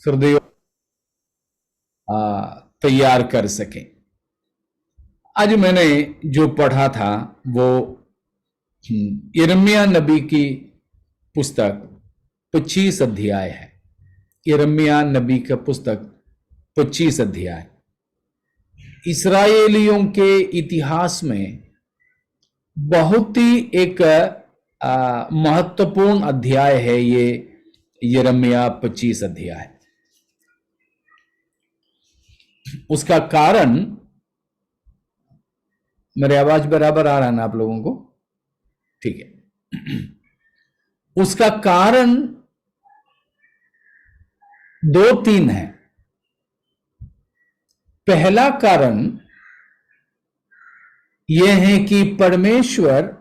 हृदय तैयार कर सकें। आज मैंने जो पढ़ा था वो यिर्मयाह नबी की पुस्तक 25 अध्याय है। यिर्मयाह नबी का पुस्तक 25 अध्याय इस्राएलियों के इतिहास में बहुत ही एक महत्वपूर्ण अध्याय है ये यिर्मयाह 25 अध्याय। उसका कारण, मेरी आवाज बराबर आ रहा है ना आप लोगों को? ठीक है। उसका कारण 2-3 है। पहला कारण यह है कि परमेश्वर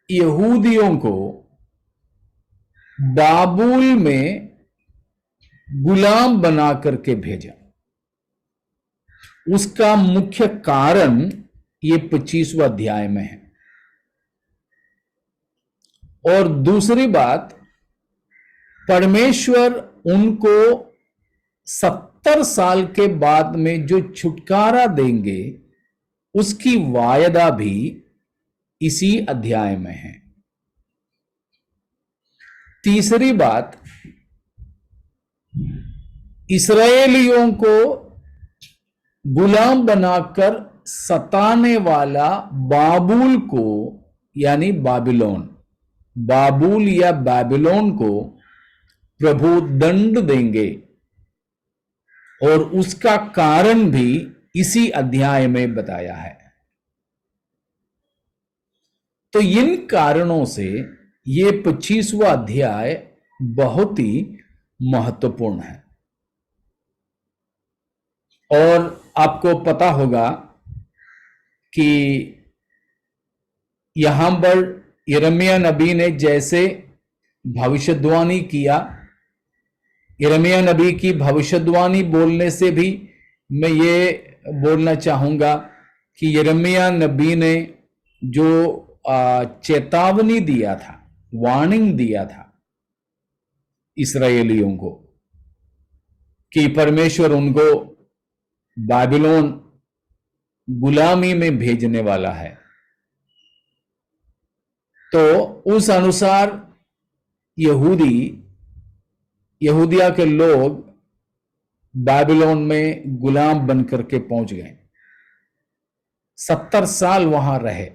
यहूदियों को बाबुल में गुलाम बना करके भेजा। उसका मुख्य कारण ये 25वां अध्याय में है। और दूसरी बात, परमेश्वर उनको 70 साल के बाद में जो छुटकारा देंगे उसकी वायदा भी इसी अध्याय में है। तीसरी बात, इस्राएलियों को गुलाम बनाकर सताने वाला बाबुल को, यानी बाबिलोन, बाबुल या बाबिलोन को प्रभु दंड देंगे और उसका कारण भी इसी अध्याय में बताया है। तो इन कारणों से ये 25वां अध्याय बहुत ही महत्वपूर्ण है। और आपको पता होगा कि यहां पर यिर्मयाह नबी ने जैसे भविष्यवाणी किया, यिर्मयाह नबी की भविष्यवाणी बोलने से भी मैं ये बोलना चाहूंगा कि यिर्मयाह नबी ने जो चेतावनी दिया था, वार्निंग दिया था इस्राएलियों को कि परमेश्वर उनको बाबिलोन गुलामी में भेजने वाला है, तो उस अनुसार यहूदिया के लोग बाबिलोन में गुलाम बनकर के पहुंच गए। 70 साल वहां रहे।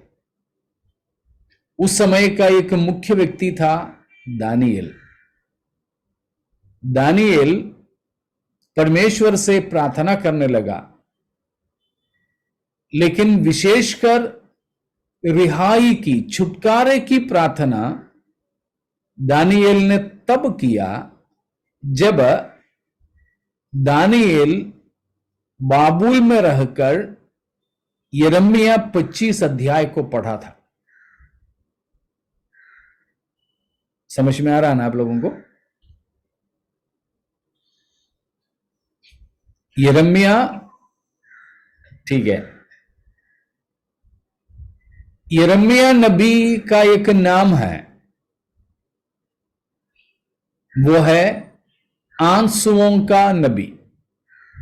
उस समय का एक मुख्य व्यक्ति था दानिएल। दानिएल परमेश्वर से प्रार्थना करने लगा, लेकिन विशेषकर रिहाई की, छुटकारे की प्रार्थना दानिएल ने तब किया जब दानिएल बाबुल में रहकर यिर्मयाह 25 अध्याय को पढ़ा था। समझ में आ रहा है ना आप लोगों को? यिर्मयाह, ठीक है, यिर्मयाह नबी का एक नाम है, वो है आंसुओं का नबी,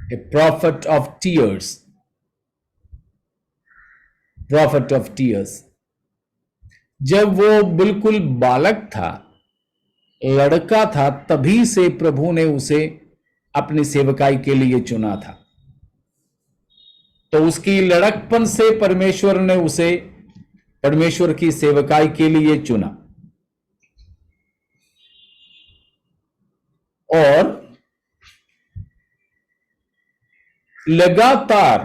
a prophet of tears, prophet of tears. जब वो बिल्कुल बालक था, लड़का था, तभी से प्रभु ने उसे अपनी सेवकाई के लिए चुना था। तो उसकी लड़कपन से परमेश्वर ने उसे परमेश्वर की सेवकाई के लिए चुना। और लगातार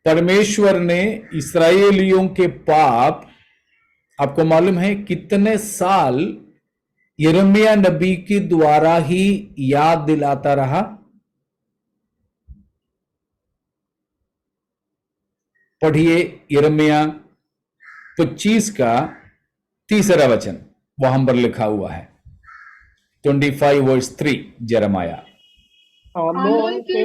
परमेश्वर ने इस्राएलियों के पाप, आपको मालूम है कितने साल यिर्मयाह नबी के द्वारा ही याद दिलाता रहा? पढ़िए यिर्मयाह 25 का 3रा वचन, वहां पर लिखा हुआ है 25 वर्स 3, यिर्मयाह। आमोन के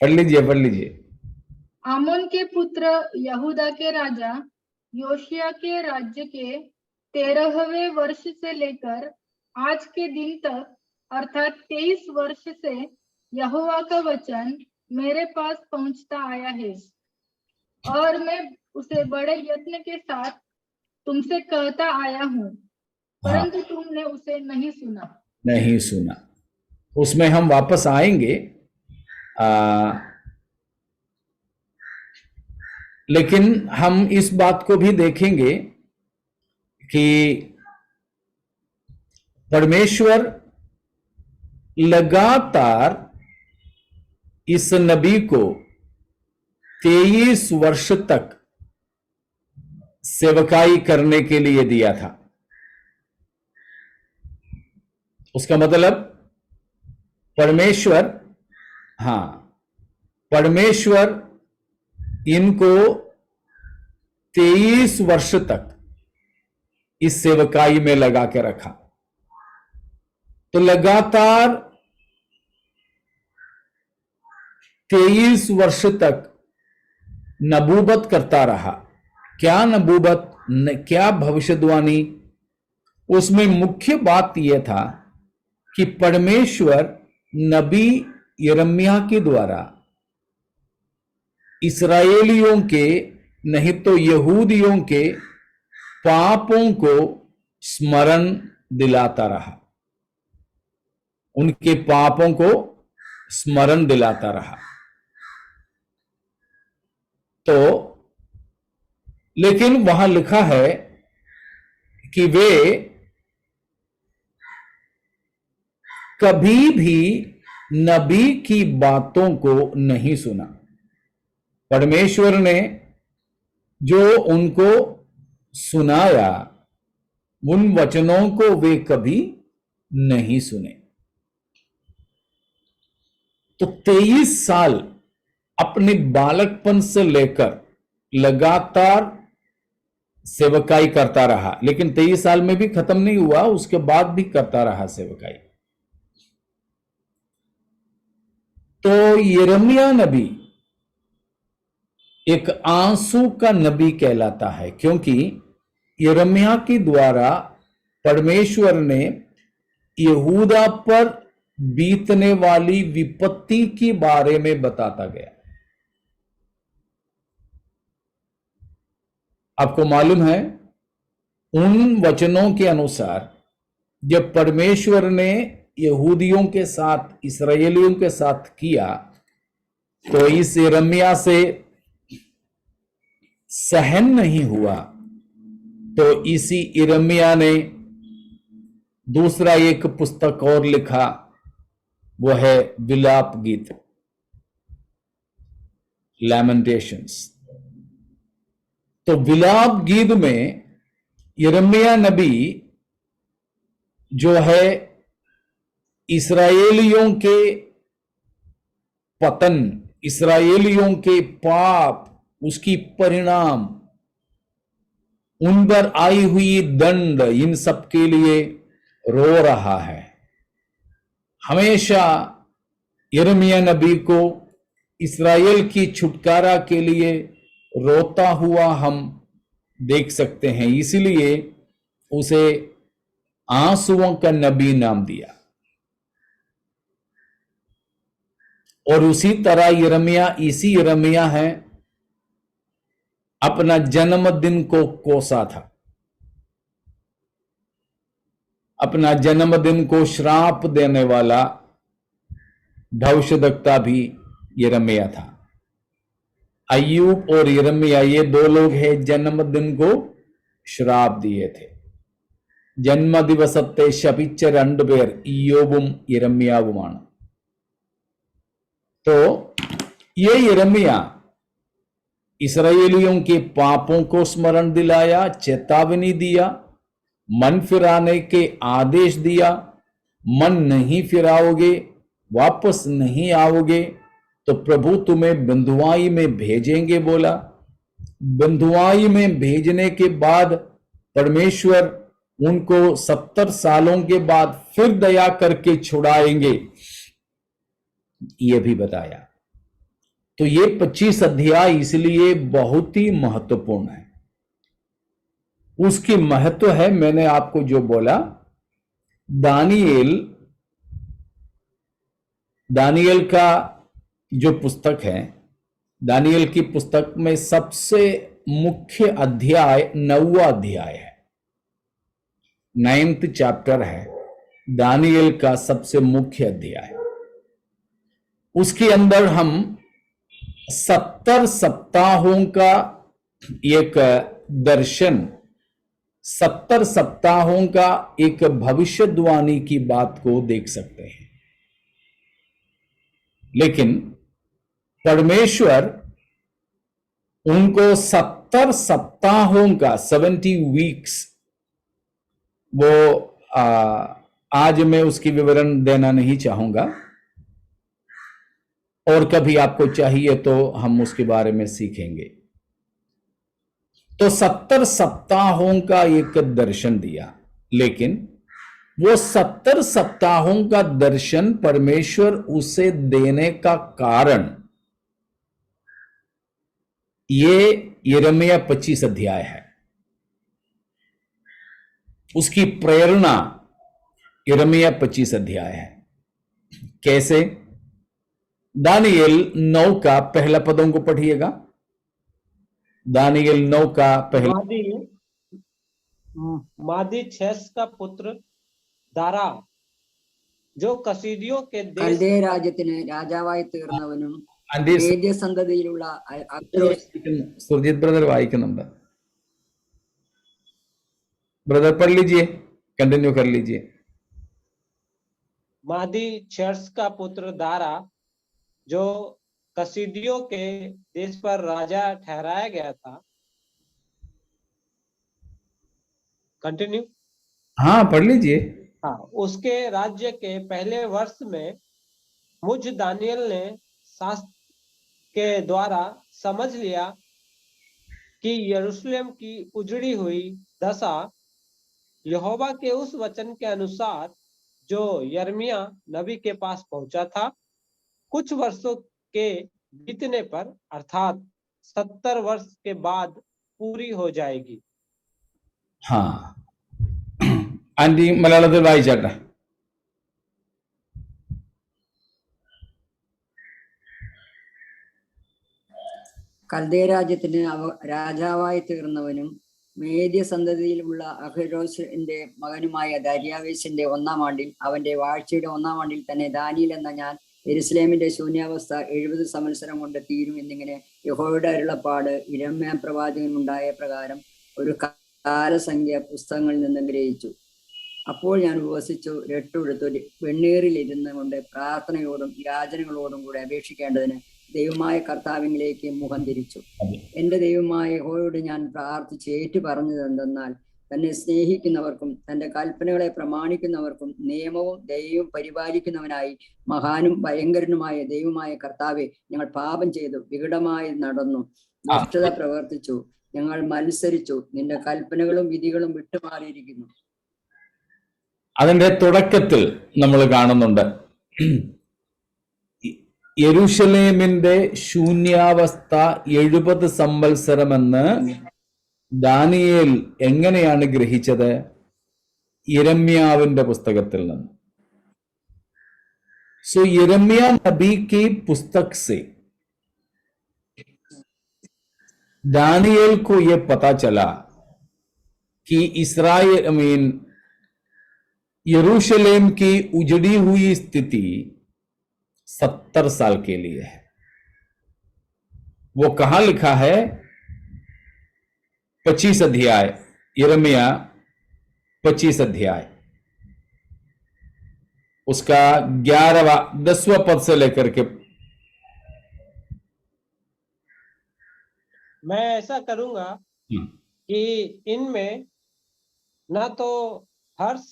पढ़ लीजिए। आमोन के पुत्र यहूदा के राजा योशिया के राज्य के 13वें वर्ष से लेकर आज के दिन तक अर्थात 23 वर्ष से यहोवा का वचन मेरे पास पहुंचता आया है और मैं उसे बड़े यत्न के साथ तुमसे कहता आया हूँ, हाँ, परंतु तुमने उसे नहीं सुना। नहीं सुना। उसमें हम वापस आएंगे, लेकिन हम इस बात को भी देखेंगे कि परमेश्वर लगातार इस नबी को 23 वर्ष तक सेवकाई करने के लिए दिया था। उसका मतलब परमेश्वर इनको 23 वर्ष तक इस सेवकाई में लगा के रखा। तो लगातार 23 वर्ष तक नबूवत करता रहा। क्या नबूवत, क्या भविष्यवाणी? उसमें मुख्य बात यह था कि परमेश्वर नबी यिर्मयाह के द्वारा इस्राएलियों के, नहीं तो यहूदियों के पापों को स्मरण दिलाता रहा, उनके पापों को स्मरण दिलाता रहा। तो लेकिन वहां लिखा है कि वे कभी भी नबी की बातों को नहीं सुना। परमेश्वर ने जो उनको सुनाया, उन वचनों को वे कभी नहीं सुने। तो 23 साल अपने बालकपन से लेकर लगातार सेवकाई करता रहा, लेकिन 23 साल में भी खत्म नहीं हुआ, उसके बाद भी करता रहा सेवकाई। तो यिर्मयाह नबी एक आंसू का नबी कहलाता है, क्योंकि यिर्मयाह के द्वारा परमेश्वर ने यहूदा पर बीतने वाली विपत्ति के बारे में बताता गया। आपको मालूम है, उन वचनों के अनुसार जब परमेश्वर ने यहूदियों के साथ, इस्राएलियों के साथ किया, तो इस यिर्मयाह से सहन नहीं हुआ। तो इसी यिर्मयाह ने दूसरा एक पुस्तक और लिखा, वो है विलाप गीत, लैमेंटेशंस। तो विलाप गीत में यिर्मयाह नबी जो है इस्राएलियों के पतन, इस्राएलियों के पाप, उसकी परिणाम, उन पर आई हुई दंड, इन सब के लिए रो रहा है। हमेशा यिर्मयाह नबी को इस्राएल की छुटकारा के लिए रोता हुआ हम देख सकते हैं, इसलिए उसे आंसुओं का नबी नाम दिया। और उसी तरह यिर्मयाह, इसी यिर्मयाह है, अपना जन्मदिन को कोसा था। अपना जन्मदिन को श्राप देने वाला भविष्यद्वक्ता भी यिर्मयाह था। अय्यूब और यिर्मयाह, ये दो लोग हैं जन्मदिन को श्राप दिए थे। ജന്മദിവസത്തെ ശപിച്ച രണ്ടുപേർ ഇയ്യോബും യിരെമ്യാവുമാണ്. तो ये यिर्मयाह इसराइलियों के पापों को स्मरण दिलाया, चेतावनी दिया, मन फिराने के आदेश दिया। मन नहीं फिराओगे, वापस नहीं आओगे तो प्रभु तुम्हें बंधुआई में भेजेंगे बोला। बंधुआई में भेजने के बाद परमेश्वर उनको 70 सालों के बाद फिर दया करके छुड़ाएंगे, यह भी बताया। तो ये 25 अध्याय इसलिए बहुत ही महत्वपूर्ण है। उसकी महत्व है, मैंने आपको जो बोला, दानिएल दानिएल का जो पुस्तक है, दानिएल की पुस्तक में सबसे मुख्य अध्याय 9वां अध्याय है, 9th चैप्टर है दानिएल का सबसे मुख्य अध्याय। उसके अंदर हम 70 सप्ताहों का एक दर्शन, 70 सप्ताहों का एक भविष्यवाणी की बात को देख सकते हैं। लेकिन परमेश्वर उनको 70 सप्ताहों का 70 वीक्स, वो आज मैं उसकी विवरण देना नहीं चाहूंगा, और कभी आपको चाहिए तो हम उसके बारे में सीखेंगे। तो 70 सप्ताहों का एक दर्शन दिया, लेकिन वो 70 सप्ताहों का दर्शन परमेश्वर उसे देने का कारण, ये यिर्मयाह 25 अध्याय है। उसकी प्रेरणा यिर्मयाह 25 अध्याय है। कैसे? दानिएल 9 का पहला पदों को पढ़िएगा। दानिएल 9 का पहला। मादी छेस का पुत्र दारा, जो कसीदियों के देश കൽദേ രാജ്യത്തിന് രാജാവായി തീർന്നവനും आंटी മേദ്യ സന്തതിയിലുള്ള അഹരോസ് सुरजीत ब्रदर വായിക്കുന്നുണ്ട്। ब्रदर पढ़ लीजिए, कंटिन्यू कर लीजिए। मादी छेस का पुत्र दारा, जो कसीदियों के देश पर राजा ठहराया गया था। कंटिन्यू। हाँ, पढ़ लीजिए। हाँ, उसके राज्य के पहले वर्ष में मुझ दानियल ने शास्त्र के द्वारा समझ लिया कि यरूशलेम की उजड़ी हुई दशा यहोवा के उस वचन के अनुसार जो यिर्मयाह नबी के पास पहुंचा था, कुछ वर्षों के बीतने पर अर्थात 70 वर्ष के बाद पूरी हो जाएगी। हाँ, आंटी मलयाളത്തിൽ വായിച്ചാട്ടെ। കൽദേ രാജ്യത്തിന് രാജാവായി തീർന്നവനും മേദ്യ സന്തതിയിലുള്ള അഹരോസിന്റെ മകനുമായ ദാര്യാവേശിന്റെ 1-ാം ആണ്ടിൽ, അവന്റെ വാഴ്ചയുടെ 1-ാം ആണ്ടിൽ തന്നെ ദാനിയേൽ എന്ന ഞാൻ യെരൂശലേമിന്റെ ശൂന്യാവസ്ഥ 70 സംവത്സരം കൊണ്ട് തീരും എന്നിങ്ങനെ യഹോവയുടെ അരുളപ്പാട് യിരെമ്യാ പ്രവാചകനുണ്ടായ പ്രകാരം ഒരു കാലസംഖ്യ പുസ്തകങ്ങളിൽ നിന്ന് ഗ്രഹിച്ചു. അപ്പോൾ ഞാൻ ഉപവസിച്ചു, രട്ടുടുത്തു, വെണ്ണീറിലിരുന്ന് കൊണ്ട് പ്രാർത്ഥനയോടും യാചനകളോടും കൂടെ അപേക്ഷിക്കേണ്ടതിന് ദൈവമായ കർത്താവിലേക്ക് മുഖം തിരിച്ചു. എന്റെ ദൈവമായ യഹോവയോട് ഞാൻ പ്രാർത്ഥിച്ച് ഏറ്റു പറഞ്ഞത് എന്തെന്നാൽ, തന്നെ സ്നേഹിക്കുന്നവർക്കും തന്റെ കൽപ്പനകളെ പ്രമാണിക്കുന്നവർക്കും നിയമവും ദൈവവും പരിപാലിക്കുന്നവനായി മഹാനും ഭയങ്കരനുമായ ദൈവമായ കർത്താവെ, ഞങ്ങൾ പാപം ചെയ്തു, വികടമായി നടന്നു, ദുഷ്ടത പ്രവർത്തിച്ചു, ഞങ്ങൾ മത്സരിച്ചു, നിന്റെ കൽപ്പനകളും വിധികളും വിട്ടുമാറിയിരിക്കുന്നു. അതിന്റെ തുടക്കത്തിൽ നമ്മൾ കാണുന്നുണ്ട് യെരൂശലേമിന്റെ ശൂന്യാവസ്ഥ 70 സംവത്സരമെന്ന് ദാനിയേൽ എങ്ങനെയാണ് ഗ്രഹിച്ചത്? യിരെമ്യാവിന്റെ പുസ്തകത്തിൽ നിന്ന്. सो यिर्मयाह नबी की पुस्तक से दानिएल को यह पता चला कि इस्राएल यरूशलेम की उजड़ी हुई स्थिति 70 साल के लिए है। वो कहां लिखा है? 25 अध्याय, यिर्मयाह 25 अध्याय, उसका 10वां पद से लेकर के। मैं ऐसा करूंगा कि इनमें ना तो हर्ष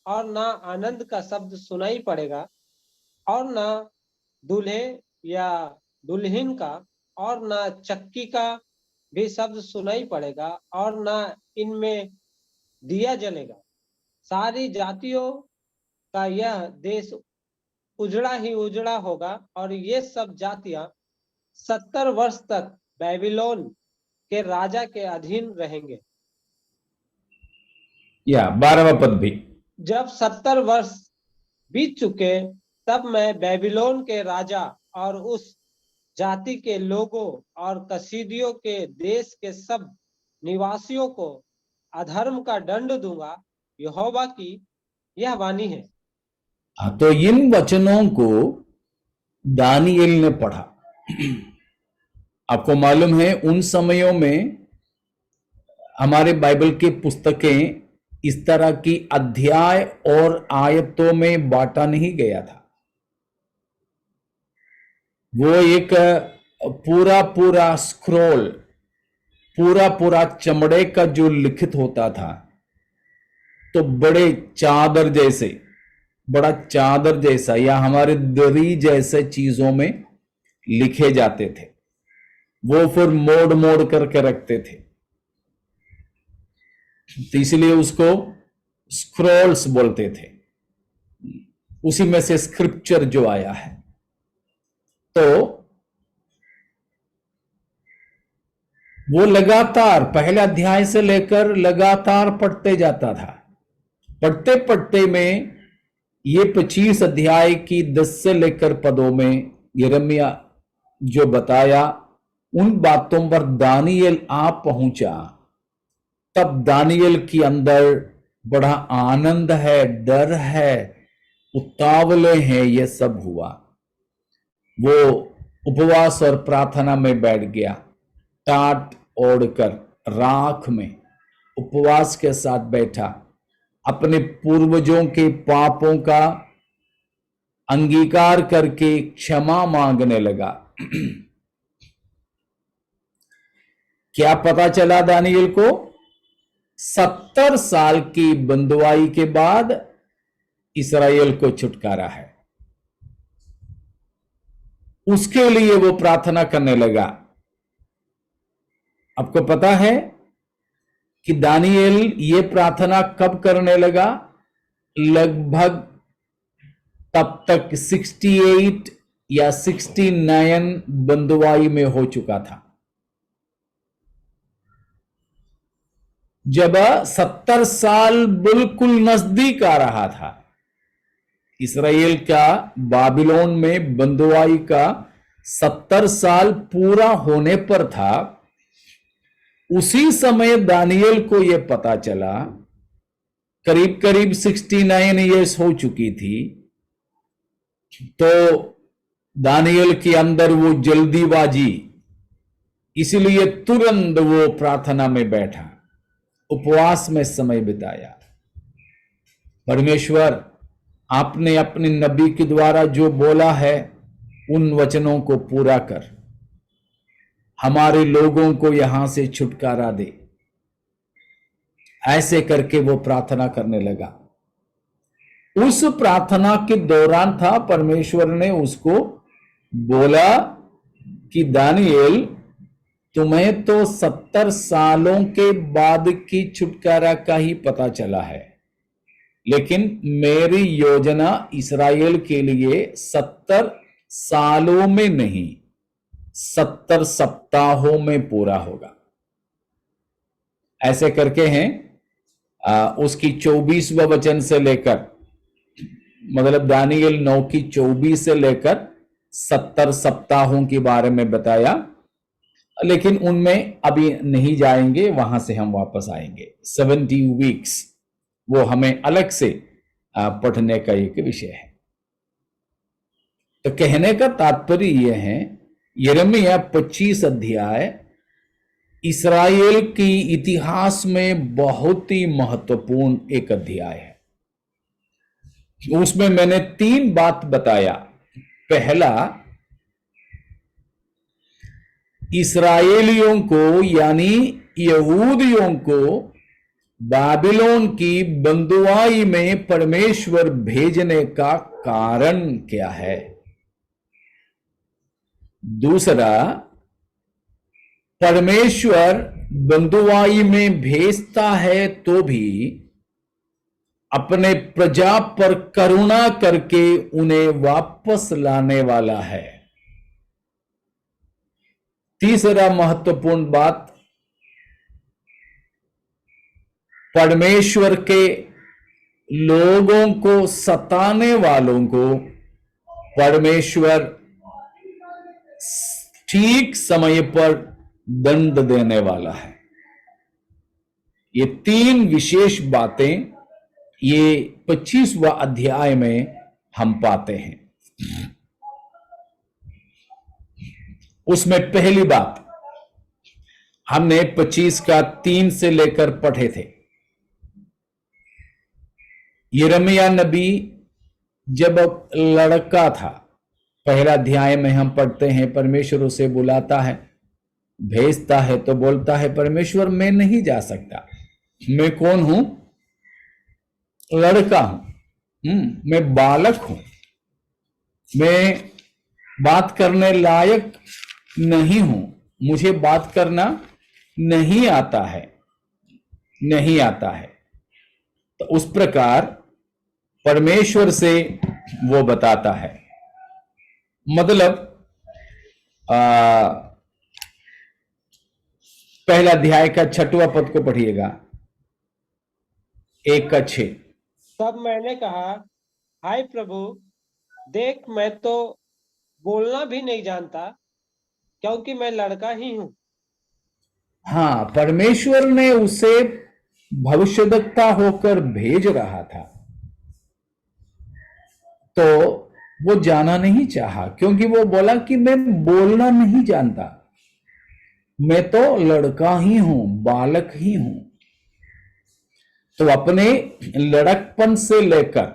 और ना आनंद का शब्द सुनाई पड़ेगा, और ना दूल्हे या दुल्हन का, और ना चक्की का भी शब्द सुनाई पड़ेगा, और ना इनमें दिया जलेगा। सारी जातियों का यह देश उजड़ा ही उजड़ा होगा, और ये सब जातियां 70 वर्ष तक बेबीलोन के राजा के अधीन रहेंगे। या 12वां पद भी। जब 70 वर्ष बीत चुके तब मैं बेबीलोन के राजा और उस जाति के लोगों और कसीदियों के देश के सब निवासियों को अधर्म का दंड दूंगा, यहोवा की यह वाणी है। हाँ, तो इन वचनों को दानिएल ने पढ़ा। आपको मालूम है उन समयों में हमारे बाइबल की पुस्तकें इस तरह की अध्याय और आयतों में बांटा नहीं गया था। वो एक पूरा पूरा स्क्रॉल, पूरा पूरा चमड़े का जो लिखित होता था, तो बड़े चादर जैसे, बड़ा चादर जैसा या हमारे दरी जैसे चीजों में लिखे जाते थे। वो फिर मोड़ मोड़ करके रखते थे, तो इसलिए उसको स्क्रॉल्स बोलते थे। उसी में से स्क्रिप्चर जो आया है। तो वो लगातार पहले अध्याय से लेकर लगातार पढ़ते जाता था। पढ़ते पढ़ते में ये 25 अध्याय की 10 से लेकर पदों में यिर्मयाह जो बताया, उन बातों पर दानिएल आ पहुंचा। तब दानिएल के अंदर बड़ा आनंद है, डर है, उतावले हैं, ये सब हुआ। वो उपवास और प्रार्थना में बैठ गया, टाट ओढ़कर राख में उपवास के साथ बैठा, अपने पूर्वजों के पापों का अंगीकार करके क्षमा मांगने लगा। क्या पता चला दानिएल को? 70 साल की बंदुआई के बाद इस्राएल को छुटकारा है। उसके लिए वो प्रार्थना करने लगा। आपको पता है कि दानिएल ये प्रार्थना कब करने लगा? लगभग तब तक 68 या 69 बंदुआई में हो चुका था। जब 70 साल बिल्कुल नजदीक आ रहा था, इस्राएल का बाबिलोन में बंदुआई का 70 साल पूरा होने पर था, उसी समय दानिएल को यह पता चला, करीब करीब 69 ईयर्स हो चुकी थी। तो दानिएल के अंदर वो जल्दीबाजी, इसलिए तुरंत वो प्रार्थना में बैठा, उपवास में समय बिताया। परमेश्वर, आपने अपने नबी के द्वारा जो बोला है, उन वचनों को पूरा कर, हमारे लोगों को यहां से छुटकारा दे। ऐसे करके वो प्रार्थना करने लगा। उस प्रार्थना के दौरान था, परमेश्वर ने उसको बोला कि दानिएल, तुम्हें तो 70 सालों के बाद की छुटकारा का ही पता चला है, लेकिन मेरी योजना इस्राएल के लिए 70 सालों में नहीं, 70 सप्ताहों में पूरा होगा। ऐसे करके हैं उसकी 24वां वचन से लेकर, मतलब दानिएल 9 की 24 से लेकर 70 सप्ताहों के बारे में बताया, लेकिन उनमें अभी नहीं जाएंगे, वहां से हम वापस आएंगे। 70 वीक्स वो हमें अलग से पढ़ने का एक विषय है। तो कहने का तात्पर्य यह है, यिर्मयाह 25 अध्याय इस्राएल की इतिहास में बहुत ही महत्वपूर्ण एक अध्याय है। उसमें मैंने 3 बात बताया। पहला, इस्राएलियों को यानी यहूदियों को बाबिलोन की बंदुआई में परमेश्वर भेजने का कारण क्या है। दूसरा, परमेश्वर बंदुआई में भेजता है तो भी अपने प्रजा पर करुणा करके उन्हें वापस लाने वाला है। तीसरा महत्वपूर्ण बात, परमेश्वर के लोगों को सताने वालों को परमेश्वर ठीक समय पर दंड देने वाला है। ये तीन विशेष बातें ये 25वां अध्याय में हम पाते हैं। उसमें पहली बात हमने 25 का 3 से लेकर पढ़े थे। यिर्मयाह नबी जब लड़का था, पहला अध्याय में हम पढ़ते हैं परमेश्वर उसे बुलाता है, भेजता है तो बोलता है परमेश्वर मैं नहीं जा सकता, मैं कौन हूं? लड़का हूं, मैं बालक हूं, मैं बात करने लायक नहीं हूं, मुझे बात करना नहीं आता है, नहीं आता है। तो उस प्रकार परमेश्वर से वो बताता है। मतलब पहला अध्याय का 6वां पद को पढ़िएगा, 1 का 6। तब मैंने कहा, हाय प्रभु, देख मैं तो बोलना भी नहीं जानता, क्योंकि मैं लड़का ही हूं। हाँ, परमेश्वर ने उसे भविष्यद्वक्ता होकर भेज रहा था, तो वो जाना नहीं चाहा, क्योंकि वो बोला कि मैं बोलना नहीं जानता, मैं तो लड़का ही हूं, बालक ही हूं। तो अपने लड़कपन से लेकर,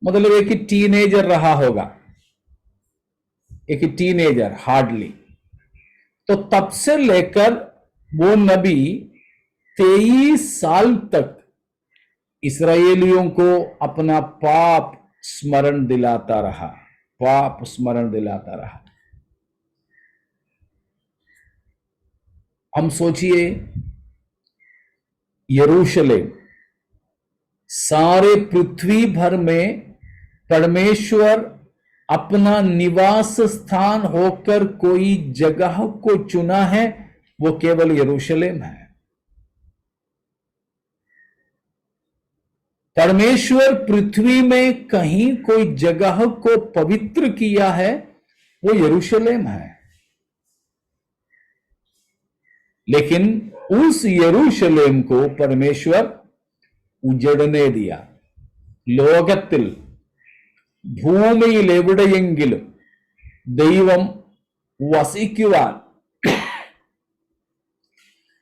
मतलब एक टीनेजर रहा होगा, एक टीनेजर हार्डली, तो तब से लेकर वो नबी 23 साल तक इस्राएलियों को अपना पाप स्मरण दिलाता रहा, पाप स्मरण दिलाता रहा। हम सोचिए, यरूशलेम सारे पृथ्वी भर में परमेश्वर अपना निवास स्थान होकर कोई जगह को चुना है, वो केवल यरूशलेम है। परमेश्वर पृथ्वी में कहीं कोई जगह को पवित्र किया है, वो यरूशलेम है। लेकिन उस यरूशलेम को परमेश्वर उजड़ने दिया। ലോകത്തിൽ ഭൂമിയിൽ എവിടെയെങ്കിലും ദൈവം വസിക്കുവാൻ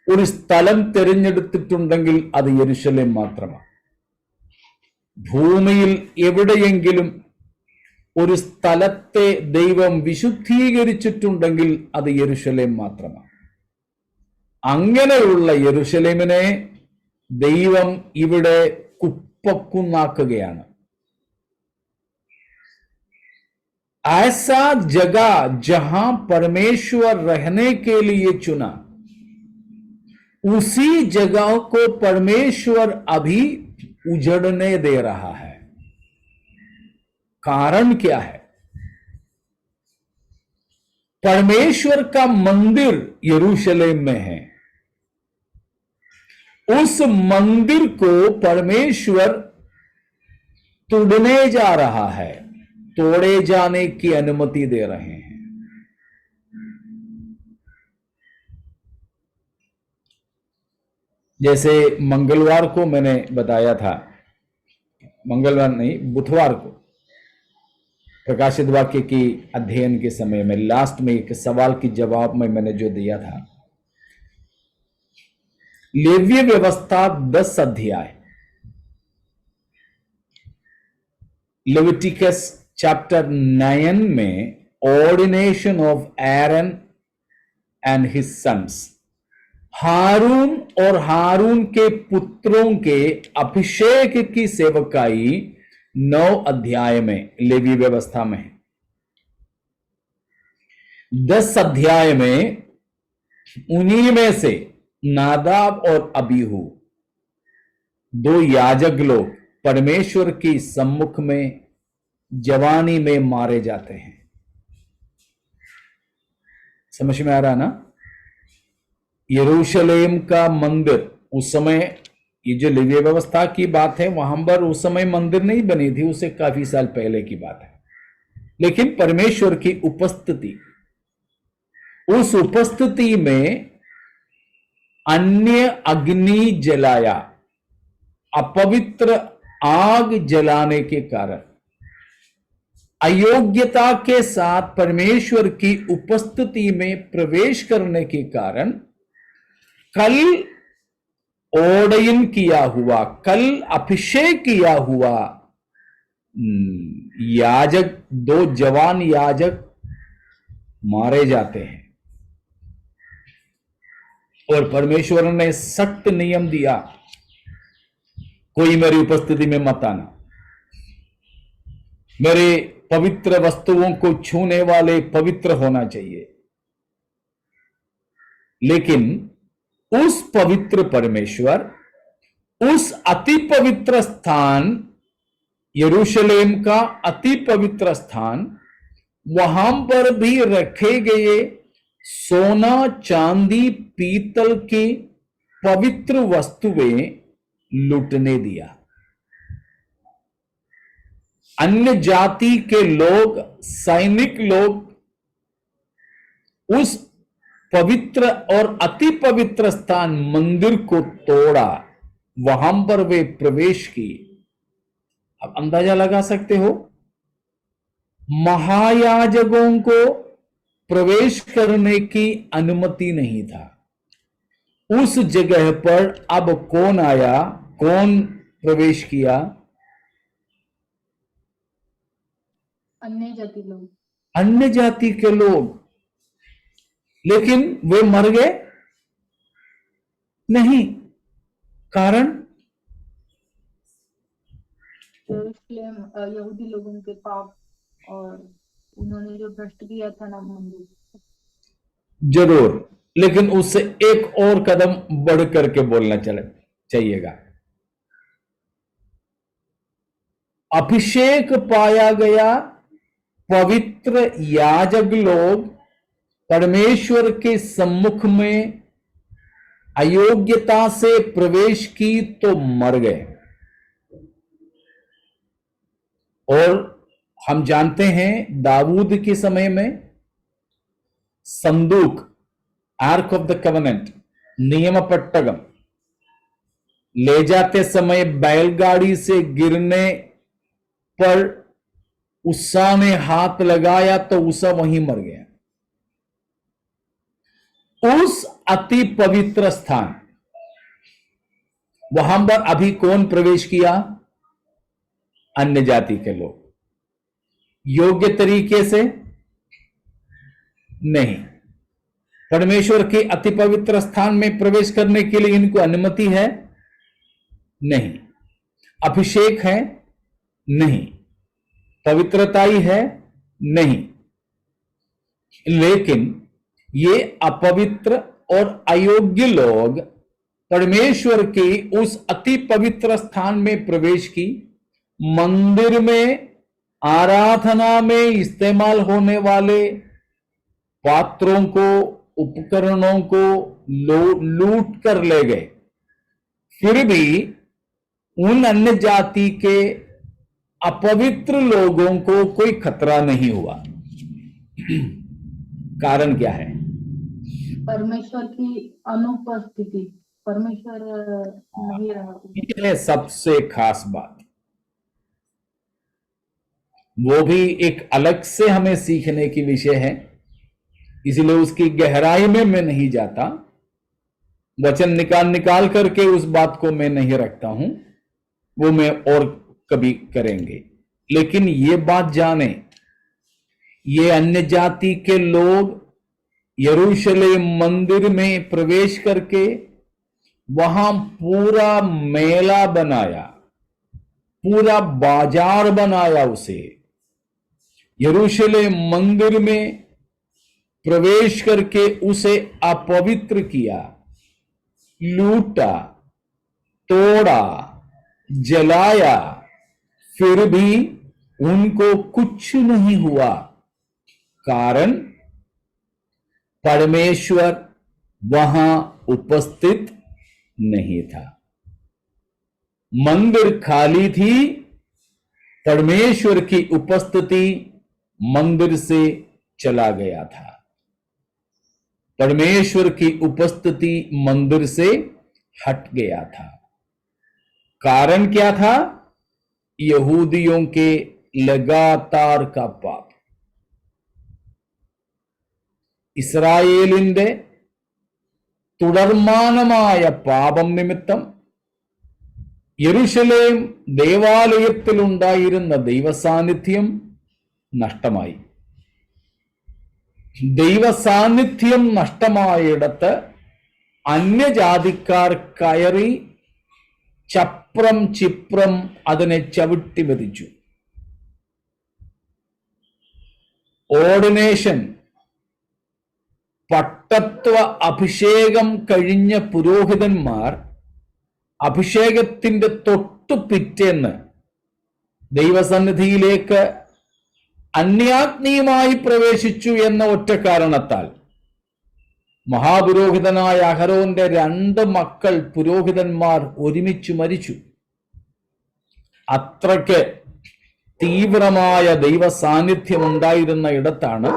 ഒരു സ്ഥലം തിരഞ്ഞെടുത്തിട്ടുണ്ടെങ്കിൽ അത് യെരുശലേം മാത്രമാണ്. ഭൂമിയിൽ എവിടെയെങ്കിലും ഒരു സ്ഥലത്തെ ദൈവം വിശുദ്ധീകരിച്ചിട്ടുണ്ടെങ്കിൽ അത് യെരുശലേം മാത്രമാണ്. അങ്ങനെയുള്ള യെരുശലേമിനെ ദൈവം ഇവിടെ കുപ്പക്കുന്നാക്കുകയാണ്. ऐसा जगह जहां परमेश्वर रहने के लिए चुना, उसी जगह को परमेश्वर अभी उजड़ने दे रहा है। कारण क्या है? परमेश्वर का मंदिर यरूशलेम में है, उस मंदिर को परमेश्वर तोड़ने जा रहा है, तोड़े जाने की अनुमति दे रहे हैं। जैसे मंगलवार को मैंने बताया था, मंगलवार नहीं, बुधवार को प्रकाशित वाक्य की अध्ययन के समय में लास्ट में एक सवाल की जवाब में मैंने जो दिया था, लेवीय व्यवस्था 10 अध्याय, लेविटिकस चैप्टर 9 में ordination of Aaron and his sons, हारून और हारून के पुत्रों के अभिषेक की सेवकाई 9 अध्याय में लेवी व्यवस्था में है। 10 अध्याय में उन्हीं में से नादाब और अबीहू 2 याजक लोग परमेश्वर की सम्मुख में जवानी में मारे जाते हैं। समझ में आ रहा ना? यरूशलेम का मंदिर उस समय ये जो लिव्य व्यवस्था की बात है, वहां पर उस समय मंदिर नहीं बनी थी, उससे काफी साल पहले की बात है। लेकिन परमेश्वर की उपस्थिति, उस उपस्थिति में अन्य अग्नि जलाया, अपवित्र आग जलाने के कारण, अयोग्यता के साथ परमेश्वर की उपस्थिति में प्रवेश करने के कारण कल ओडयन किया हुआ, कल अभिषेक किया हुआ याजक, 2 जवान याजक मारे जाते हैं। और परमेश्वर ने सख्त नियम दिया, कोई मेरी उपस्थिति में मत आना, मेरे पवित्र वस्तुओं को छूने वाले पवित्र होना चाहिए। लेकिन उस पवित्र परमेश्वर, उस अति पवित्र स्थान, यरूशलेम का अति पवित्र स्थान, वहां पर भी रखे गए सोना, चांदी, पीतल की पवित्र वस्तुएं लूटने दिया। अन्य जाति के लोग, सैनिक लोग उस पवित्र और अति पवित्र स्थान मंदिर को तोड़ा, वहां पर वे प्रवेश किए। अब अंदाजा लगा सकते हो, महायाजकों को प्रवेश करने की अनुमति नहीं था। उस जगह पर अब कौन आया, कौन प्रवेश किया? अन्य जाति लोग, अन्य जाति के लोग। लेकिन वे मर गए नहीं। कारण यहूदी लोगों के पाप और उन्होंने जो भ्रष्ट किया था ना मंदिर। जरूर, लेकिन उससे एक और कदम बढ़ करके बोलना चाहिएगा। अभिषेक पाया गया पवित्र याजक लोग परमेश्वर के सम्मुख में अयोग्यता से प्रवेश की तो मर गए। और हम जानते हैं दाऊद के समय में संदूक, आर्क ऑफ द कवेनेंट, नियम पट्टगम ले जाते समय बैलगाड़ी से गिरने पर उसा ने हाथ लगाया तो उसा वहीं मर गया। उस अति पवित्र स्थान, वहां पर अभी कौन प्रवेश किया? अन्य जाति के लोग। योग्य तरीके से नहीं। परमेश्वर के अति पवित्र स्थान में प्रवेश करने के लिए इनको अनुमति है? नहीं। अभिषेक है? नहीं। पवित्रताई है? नहीं। लेकिन ये अपवित्र और अयोग्य लोग परमेश्वर के उस अति पवित्र स्थान में प्रवेश की, मंदिर में आराधना में इस्तेमाल होने वाले पात्रों को, उपकरणों को लूट कर ले गए। फिर भी उन अन्य जाति के अपवित्र लोगों को कोई खतरा नहीं हुआ। कारण क्या है? परमेश्वर की अनुपस्थिति, परमेश्वर नहीं रहा। ये सबसे खास बात, वो भी एक अलग से हमें सीखने की विषय है, इसलिए उसकी गहराई में मैं नहीं जाता। वचन निकाल करके उस बात को मैं नहीं रखता हूं, वो मैं और कभी करेंगे। लेकिन ये बात जाने, ये अन्य जाति के लोग यरूशलेम मंदिर में प्रवेश करके वहां पूरा मेला बनाया, पूरा बाजार बनाया। उसे यरूशलेम मंदिर में प्रवेश करके उसे अपवित्र किया, लूटा, तोड़ा, जलाया। फिर भी उनको कुछ नहीं हुआ। कारण परमेश्वर वहां उपस्थित नहीं था। मंदिर खाली थी, परमेश्वर की उपस्थिति मंदिर से चला गया था। परमेश्वर की उपस्थिति मंदिर से हट गया था। कारण क्या था? यहूदियों के लगातार का पाप। ഇസ്രായേലിന്റെ തുടർമാനമായ പാപം നിമിത്തം യെരുശലേം ദേവാലയത്തിലുണ്ടായിരുന്ന ദൈവസാന്നിധ്യം നഷ്ടമായി. ദൈവസാന്നിധ്യം നഷ്ടമായിടത്ത് അന്യജാതിക്കാർ കയറി ചപ്രം ചിപ്രം അതിനെ ചവിട്ടി മെതിച്ചു. ഓർഡിനേഷൻ, പട്ടത്വ അഭിഷേകം കഴിഞ്ഞ പുരോഹിതന്മാർ അഭിഷേകത്തിന്റെ തൊട്ടു പിറ്റേന്ന് ദൈവസന്നിധിയിലേക്ക് അന്യാഗ്നിയുമായി പ്രവേശിച്ചു എന്ന ഒറ്റ കാരണത്താൽ മഹാപുരോഹിതനായ അഹരോന്റെ 2 മക്കൾ പുരോഹിതന്മാർ ഒരുമിച്ച് മരിച്ചു. അത്രയ്ക്ക് തീവ്രമായ ദൈവ സാന്നിധ്യം ഉണ്ടായിരുന്ന ഇടത്താണ്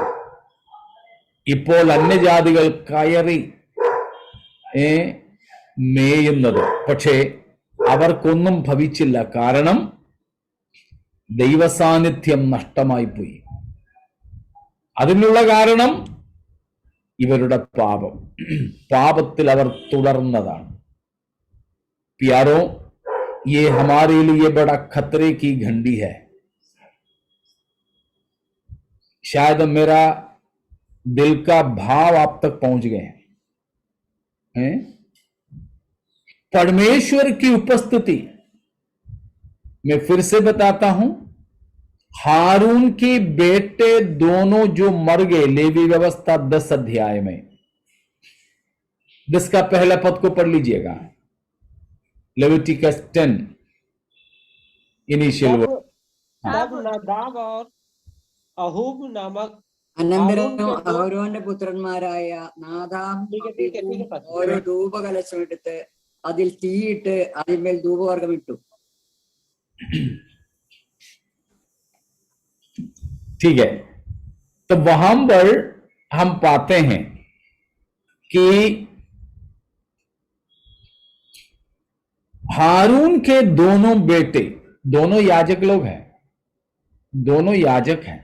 ഇപ്പോൾ അന്യജാതികൾ കയറി മേയുന്നത്. പക്ഷേ അവർക്കൊന്നും ഭവിച്ചില്ല. കാരണം ദൈവസാന്നിധ്യം നഷ്ടമായി പോയി. അതിനുള്ള കാരണം ഇവരുടെ പാപം. പാപത്തിൽ അവർ തുടർന്നതാണ്. प्यारो, ये हमारे लिए बड़ा खतरे की घंटी है। शायद मेरा दिल का भाव आप तक पहुंच गए हैं। परमेश्वर की उपस्थिति, मैं फिर से बताता हूं, हारून के बेटे दोनों जो मर गए, लेवी व्यवस्था 10 अध्याय में, 10 का पहला पद को पढ़ लीजिएगा। Leviticus 10 initial word. तब नादाब और अहूब नामक അനന്തരം അഹരോന്റെ പുത്രന്മാരായ നാദാബും അബീഹൂം ഓരോ ധൂപകലശമെടുത്ത് അതിൽ തീയിട്ട് അതിന്മേൽ ധൂപവർഗം ഇട്ടു. ठीक है, तो वहां पर हम पाते हैं कि हारून के दोनों बेटे, दोनों याजक लोग हैं, दोनों याजक हैं।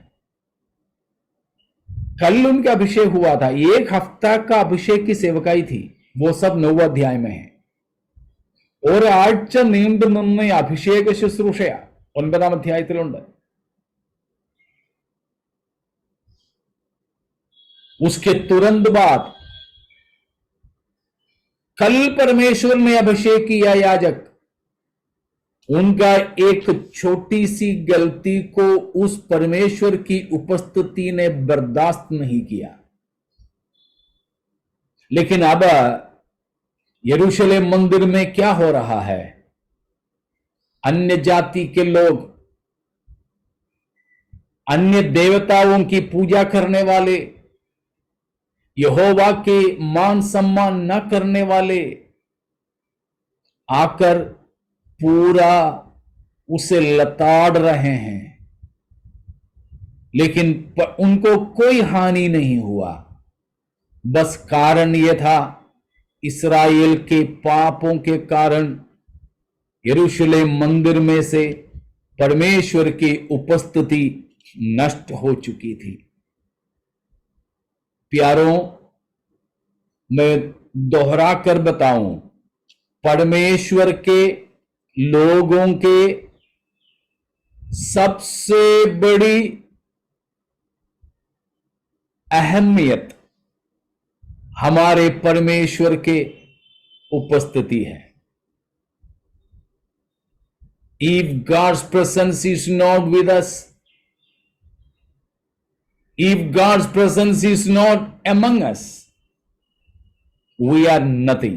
कल उनका अभिषेक हुआ था। 1 हफ्ता का अभिषेक की सेवकाई थी, वो सब 9 अध्याय में है। ഒരാഴ്ച നീണ്ടു നിന്ന അഭിഷേക ശുശ്രൂഷയാ 9-ാം അധ്യായത്തിലുണ്ട്. उसके तुरंत बाद कल परमेश्वर ने अभिषेक किया याजक, उनका एक छोटी सी गलती को उस परमेश्वर की उपस्थिति ने बर्दाश्त नहीं किया। लेकिन अब यरूशलेम मंदिर में क्या हो रहा है? अन्य जाति के लोग, अन्य देवताओं की पूजा करने वाले, यहोवा के मान सम्मान न करने वाले आकर पूरा उसे लताड़ रहे हैं, लेकिन उनको कोई हानि नहीं हुआ। बस कारण यह था, इस्राएल के पापों के कारण यरूशलेम मंदिर में से परमेश्वर की उपस्थिति नष्ट हो चुकी थी। प्यारों, मैं दोहरा कर बताऊं, परमेश्वर के लोगों के सबसे बड़ी अहमियत हमारे परमेश्वर के उपस्थिति है। If God's presence is not with us, if God's presence is not among us, we are nothing.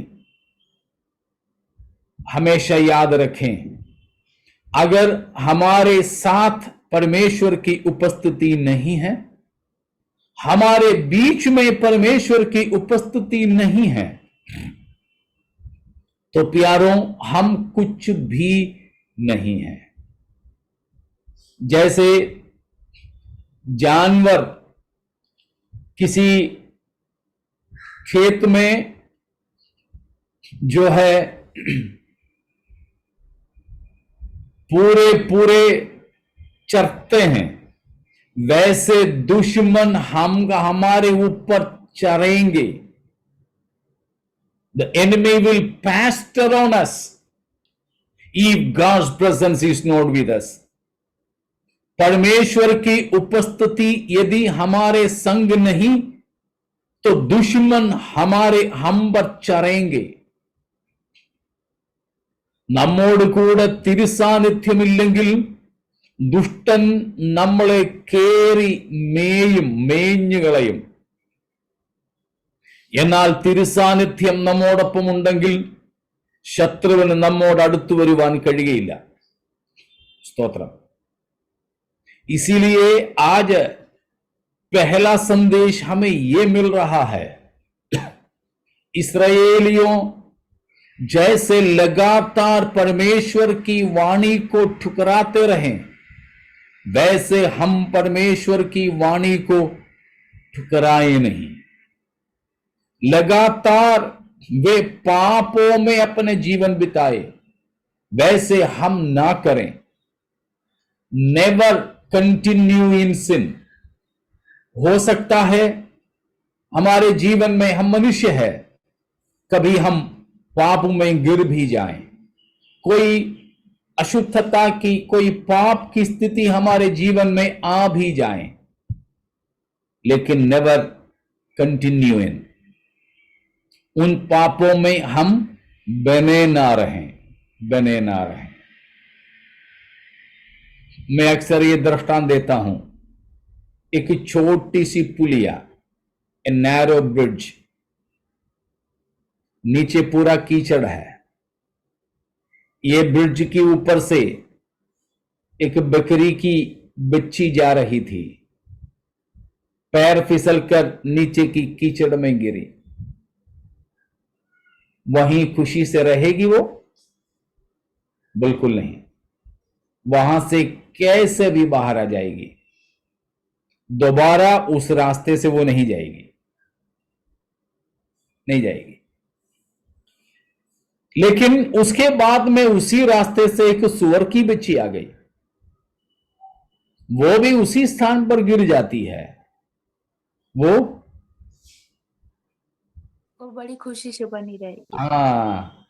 हमेशा याद रखें, अगर हमारे साथ परमेश्वर की उपस्थिति नहीं है, हमारे बीच में परमेश्वर की उपस्थिति नहीं है, तो प्यारों, हम कुछ भी नहीं है। जैसे जानवर किसी खेत में जो है पूरे पूरे चरते हैं, वैसे दुश्मन हमारे ऊपर चरेंगे। The enemy will pasture on us if God's presence is not with us. परमेश्वर की उपस्थिति यदि हमारे संग नहीं, तो दुश्मन हम पर ചറേങ്കെ. നമ്മോട് കൂടെ തിരുസാന്നിധ്യമില്ലെങ്കിൽ ദുഷ്ടൻ നമ്മളെ കേറി മേഞ്ഞുകളയും. എന്നാൽ തിരുസാന്നിധ്യം നമ്മോടൊപ്പം ഉണ്ടെങ്കിൽ ശത്രുവിന് നമ്മോട് അടുത്തു വരുവാൻ കഴിയുകയില്ല. സ്തോത്രം. इसीलिए आज पहला संदेश हमें यह मिल रहा है, इस्राएलियों जैसे लगातार परमेश्वर की वाणी को ठुकराते रहें, वैसे हम परमेश्वर की वाणी को ठुकराए नहीं। लगातार वे पापों में अपने जीवन बिताए, वैसे हम ना करें। नेवर कंटिन्यू इन सिन। हो सकता है हमारे जीवन में, हम मनुष्य है, कभी हम पाप में गिर भी जाएं, कोई अशुद्धता की, कोई पाप की स्थिति हमारे जीवन में आ भी जाए, लेकिन नेवर कंटिन्यू इन। उन पापों में हम बने ना रहें। मैं अक्सर ये दृष्टांत देता हूं, एक छोटी सी पुलिया, ए नैरो ब्रिज, नीचे पूरा कीचड़ है। ये ब्रिज के ऊपर से एक बकरी की बच्ची जा रही थी, पैर फिसलकर नीचे की कीचड़ में गिरी। वहीं खुशी से रहेगी वो? बिल्कुल नहीं। वहां से कैसे भी बाहर आ जाएगी, दोबारा उस रास्ते से वो नहीं जाएगी। लेकिन उसके बाद में उसी रास्ते से एक सूअर की बच्ची आ गई, वो भी उसी स्थान पर गिर जाती है। वो बड़ी खुशी से बनी रहेगी। हाँ,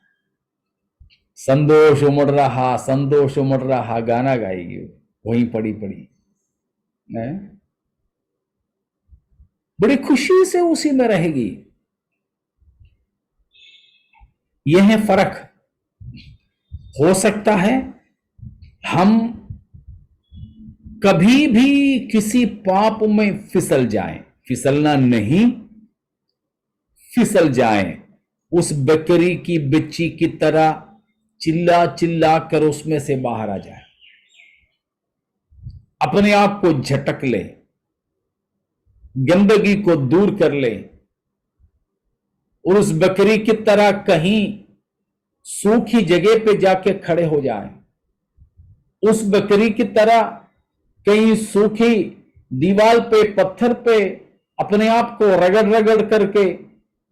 संतोष उमड़ रहा गाना गाएगी, वहीं पड़ी है? बड़ी खुशी से उसी में रहेगी। यह है फर्क। हो सकता है हम कभी भी किसी पाप में फिसल जाएं, फिसलना नहीं, फिसल जाएं, उस बकरी की बच्ची की तरह चिल्ला कर उसमें से बाहर आ जाए, अपने आप को झटक ले, गंदगी को दूर कर ले, और उस बकरी की तरह कहीं सूखी जगह पे जाके खड़े हो जाए, उस बकरी की तरह कहीं सूखी दीवार पे, पत्थर पे अपने आप को रगड़ करके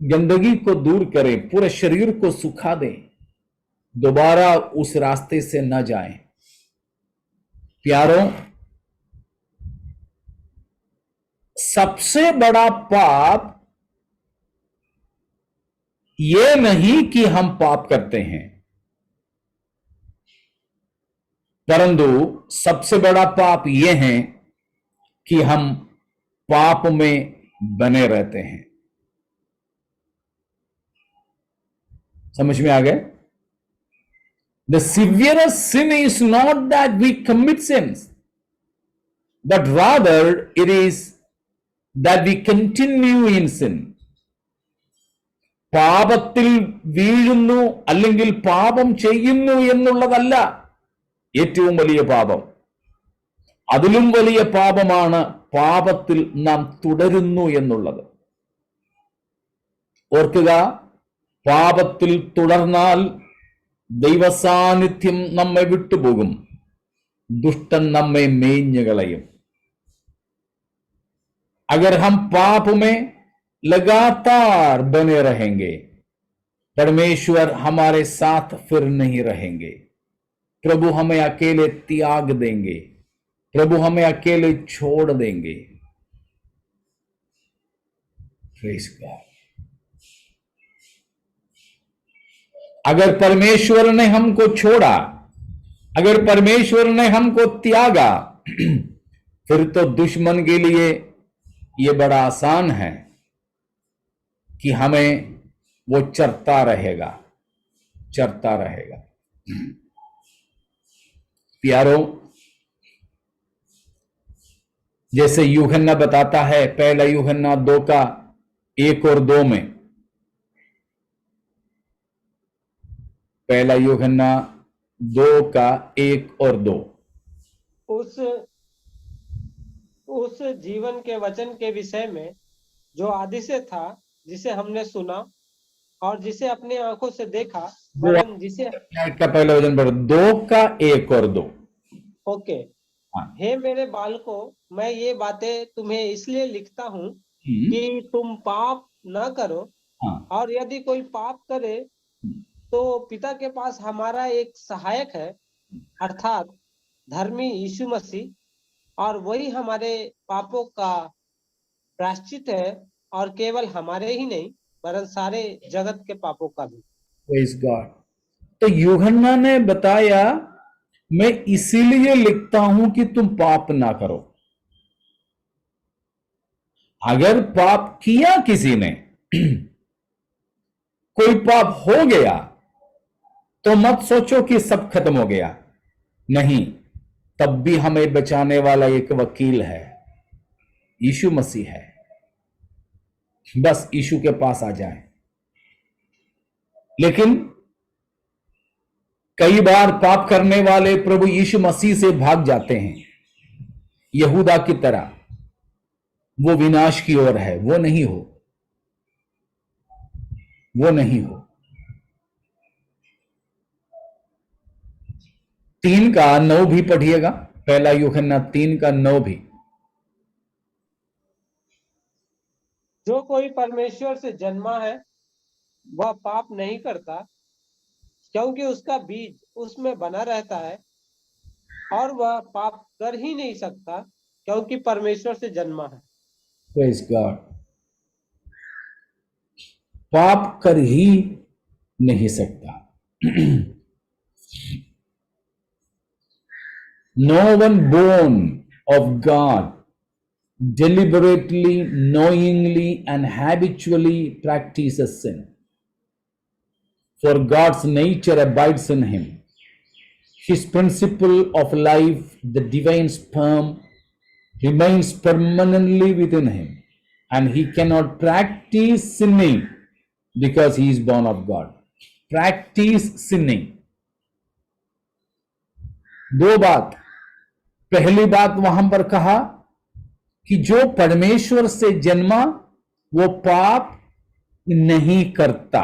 गंदगी को दूर करें, पूरे शरीर को सुखा दें, दोबारा उस रास्ते से न जाएं। प्यारों, सबसे बड़ा पाप यह नहीं कि हम पाप करते हैं, परंतु सबसे बड़ा पाप यह है कि हम पाप में बने रहते हैं। समझ में आ गए? The severest sin is not that we commit sins, but rather it is that we continue in sin. പാപത്തിൽ വീഴുന്നു അല്ലെങ്കിൽ പാപം ചെയ്യുന്നു എന്നുള്ളതല്ല ഏറ്റവും വലിയ പാപം. അതിലും വലിയ പാപമാണ് പാപത്തിൽ നാം തുടരുന്നു എന്നുള്ളത്. ഓർക്കുക, പാപത്തിൽ തുടർന്നാൽ ദൈവസാന്നിധ്യം നമ്മെ വിട്ടുപോകും, दुष्टन നമ്മെ മേഞ്ഞു കളയും. अगर हम पाप में लगातार बने रहेंगे, परमेश्वर हमारे साथ फिर नहीं रहेंगे. प्रभु हमें अकेले त्याग देंगे, प्रभु हमें अकेले छोड़ देंगे. Praise God. अगर परमेश्वर ने हमको छोड़ा, अगर परमेश्वर ने हमको त्यागा, फिर तो दुश्मन के लिए यह बड़ा आसान है कि हमें वो चरता रहेगा, चरता रहेगा. प्यारो, जैसे यूहन्ना बताता है, पहला यूहन्ना 2:1 और 2 में, पहला यूहन्ना 2:1 और 2, उस जीवन के वचन के विषय में जो आदि से था, जिसे हमने सुना और जिसे अपनी आंखों से देखा, वरन जिसे का पहला वचन पढ़ो, 2:1 और 2. ओके. हे मेरे बालकों, मैं ये बातें तुम्हें इसलिए लिखता हूँ कि तुम पाप न करो. और यदि कोई पाप करे तो पिता के पास हमारा एक सहायक है, अर्थात धर्मी यीशु मसीह, और वही हमारे पापों का प्रायश्चित है, और केवल हमारे ही नहीं वरन सारे जगत के पापों का भी. Praise God. तो यूहन्ना ने बताया, मैं इसीलिए लिखता हूं कि तुम पाप ना करो. अगर पाप किया किसी ने, कोई पाप हो गया, तो मत सोचो कि सब खत्म हो गया. नहीं, तब भी हमें बचाने वाला एक वकील है, यीशु मसीह है. बस यीशु के पास आ जाए. लेकिन कई बार पाप करने वाले प्रभु यीशु मसीह से भाग जाते हैं, यहूदा की तरह. वो विनाश की ओर है. वो नहीं हो, वो नहीं हो. 3:9 भी पढ़िएगा, पहला यूहन्ना 3:9 भी. जो कोई परमेश्वर से जन्मा है वह पाप नहीं करता, क्योंकि उसका बीज उसमें बना रहता है, और वह पाप कर ही नहीं सकता क्योंकि परमेश्वर से जन्मा है. Praise God. पाप कर ही नहीं सकता. No one born of God deliberately, knowingly, and habitually practices sin. For God's nature abides in him. His principle of life, the divine sperm, remains permanently within him, and he cannot practice sinning because he is born of God. Practice sinning. दो बात. पहली बात वहां पर कहा कि जो परमेश्वर से जन्मा वो पाप नहीं करता.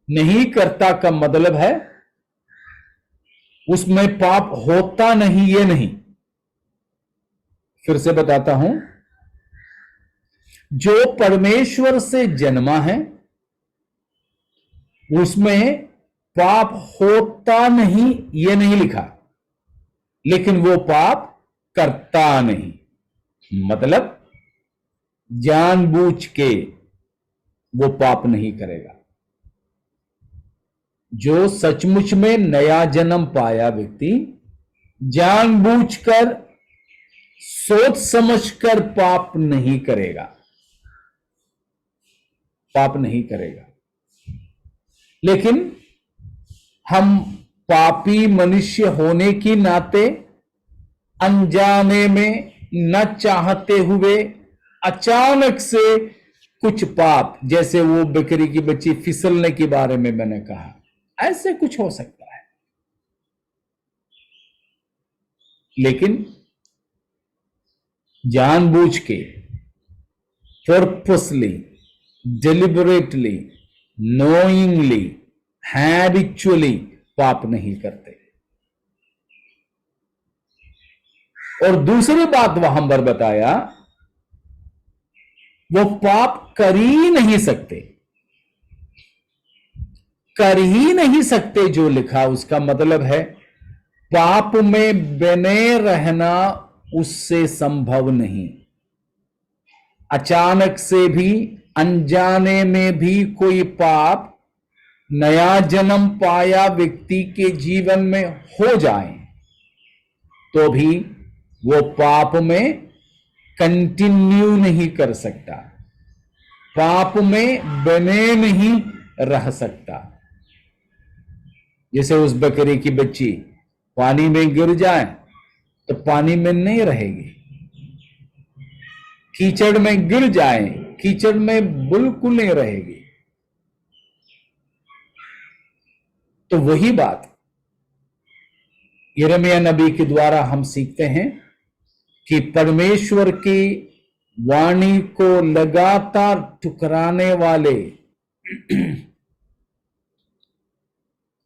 नहीं करता का मतलब है उसमें पाप होता नहीं, ये नहीं. फिर से बताता हूं, जो परमेश्वर से जन्मा है उसमें पाप होता नहीं, ये नहीं लिखा, लेकिन वो पाप करता नहीं. मतलब जानबूझ के वो पाप नहीं करेगा. जो सचमुच में नया जन्म पाया व्यक्ति जानबूझकर, सोच समझकर पाप नहीं करेगा, पाप नहीं करेगा. लेकिन हम पापी मनुष्य होने के नाते अनजाने में, न चाहते हुए, अचानक से कुछ पाप, जैसे वो बकरी की बच्ची फिसलने के बारे में मैंने कहा, ऐसे कुछ हो सकता है. लेकिन जानबूझ के, पर्पसली, डिलिबरेटली नोइंगली, हैबिचुअली पाप नहीं करते। और दूसरी बात वहां पर बताया, वो पाप कर ही नहीं सकते। कर ही नहीं सकते जो लिखा, उसका मतलब है पाप में बने रहना उससे संभव नहीं। अचानक से भी, अनजाने में भी कोई पाप नया जन्म पाया व्यक्ति के जीवन में हो जाए तो भी वो पाप में कंटिन्यू नहीं कर सकता, पाप में बने नहीं रह सकता। जैसे उस बकरी की बच्ची पानी में गिर जाए तो पानी में नहीं रहेगी, कीचड़ में गिर जाए कीचड़ में बिल्कुल नहीं रहेगी। तो वही बात यिर्मयाह नबी के द्वारा हम सीखते हैं कि परमेश्वर की वाणी को लगातार ठुकराने वाले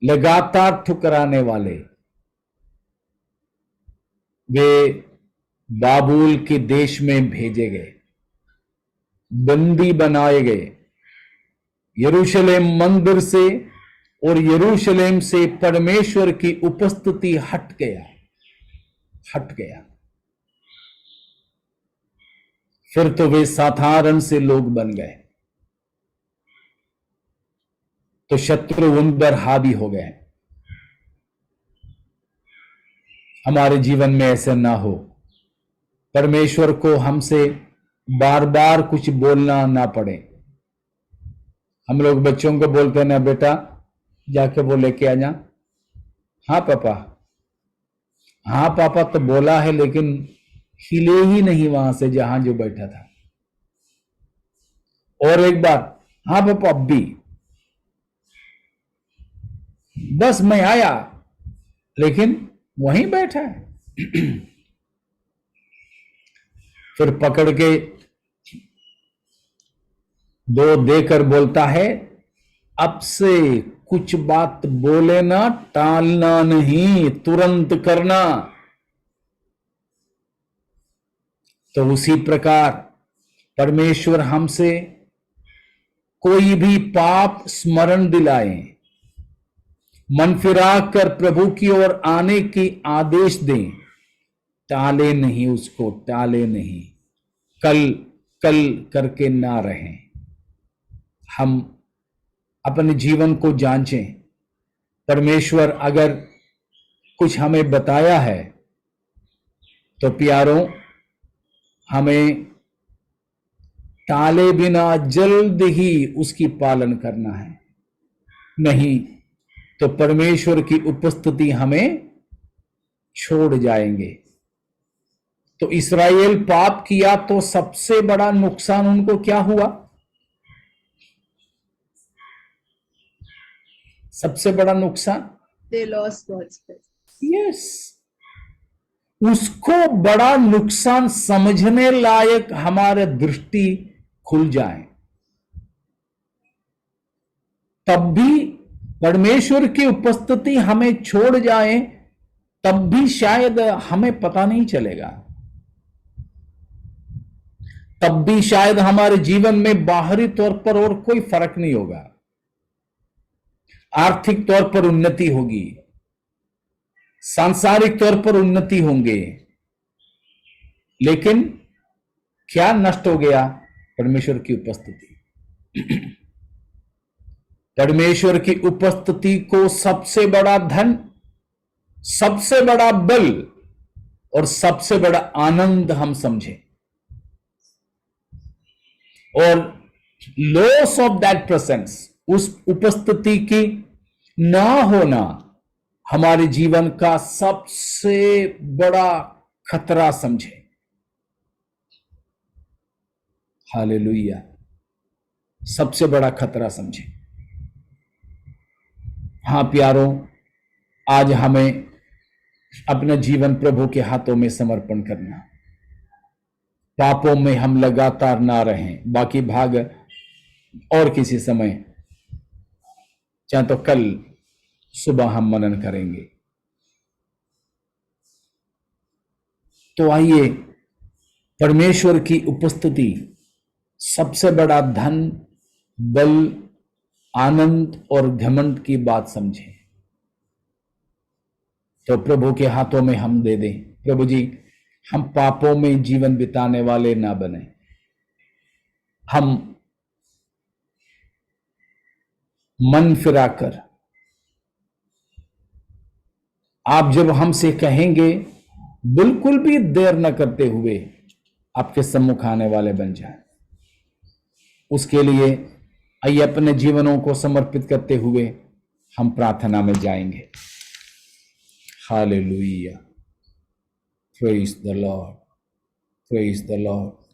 लगातार ठुकराने वाले वे बाबुल के देश में भेजे गए, बंदी बनाए गए। यरूशलेम मंदिर से और यरूशलेम से परमेश्वर की उपस्थिति हट गया। फिर तो वे साधारण से लोग बन गए, तो शत्रु उन पर हावी हो गए। हमारे जीवन में ऐसा ना हो, परमेश्वर को हमसे बार बार कुछ बोलना ना पड़े। हम लोग बच्चों को बोलते हैं ना, बेटा जाके वो लेके आ जा। हाँ पापा तो बोला है, लेकिन हिले ही नहीं वहां से जहां जो बैठा था। और एक बार, हाँ पापा अब भी, बस मैं आया, लेकिन वहीं बैठा है। फिर पकड़ के दो देकर बोलता है, अब से कुछ बात बोले ना, टालना नहीं, तुरंत करना। तो उसी प्रकार परमेश्वर हमसे कोई भी पाप स्मरण दिलाए, मन फिरा कर प्रभु की ओर आने की आदेश दें, टाले नहीं उसको, टाले नहीं, कल करके ना रहें। हम अपने जीवन को जांचें। परमेश्वर अगर कुछ हमें बताया है तो प्यारों, हमें टाले बिना जल्द ही उसकी पालन करना है, नहीं तो परमेश्वर की उपस्थिति हमें छोड़ जाएंगे। तो इस्राएल पाप किया तो सबसे बड़ा नुकसान उनको क्या हुआ? सबसे बड़ा नुकसान, They lost God's presence. Yes, उसको बड़ा नुकसान समझने लायक हमारे दृष्टि खुल जाए, तब भी परमेश्वर की उपस्थिति हमें छोड़ जाए, तब भी शायद हमें पता नहीं चलेगा। तब भी शायद हमारे जीवन में बाहरी तौर पर और कोई फर्क नहीं होगा। आर्थिक तौर पर उन्नति होगी, सांसारिक तौर पर उन्नति होंगे, लेकिन क्या नष्ट हो गया? परमेश्वर की उपस्थिति। परमेश्वर की उपस्थिति को सबसे बड़ा धन, सबसे बड़ा बल और सबसे बड़ा आनंद हम समझें, और लॉस ऑफ दैट प्रेजेंस, उस उपस्थिति की ना होना हमारे जीवन का सबसे बड़ा खतरा समझे। हालेलुया, सबसे बड़ा खतरा समझे। हाँ प्यारों, आज हमें अपना जीवन प्रभु के हाथों में समर्पण करना। पापों में हम लगातार ना रहें, बाकी भाग और किसी समय चाहे तो कल सुबह हम मनन करेंगे। तो आइए, परमेश्वर की उपस्थिति सबसे बड़ा धन, बल, आनंद और घमंड की बात समझें। तो प्रभु के हाथों में हम दे दें। प्रभु जी, हम पापों में जीवन बिताने वाले ना बने। हम मन फिराकर, आप जब हमसे कहेंगे बिल्कुल भी देर न करते हुए आपके सम्मुख आने वाले बन जाए। उसके लिए आइए अपने जीवनों को समर्पित करते हुए हम प्रार्थना में जाएंगे। Hallelujah, praise the Lord, praise the Lord.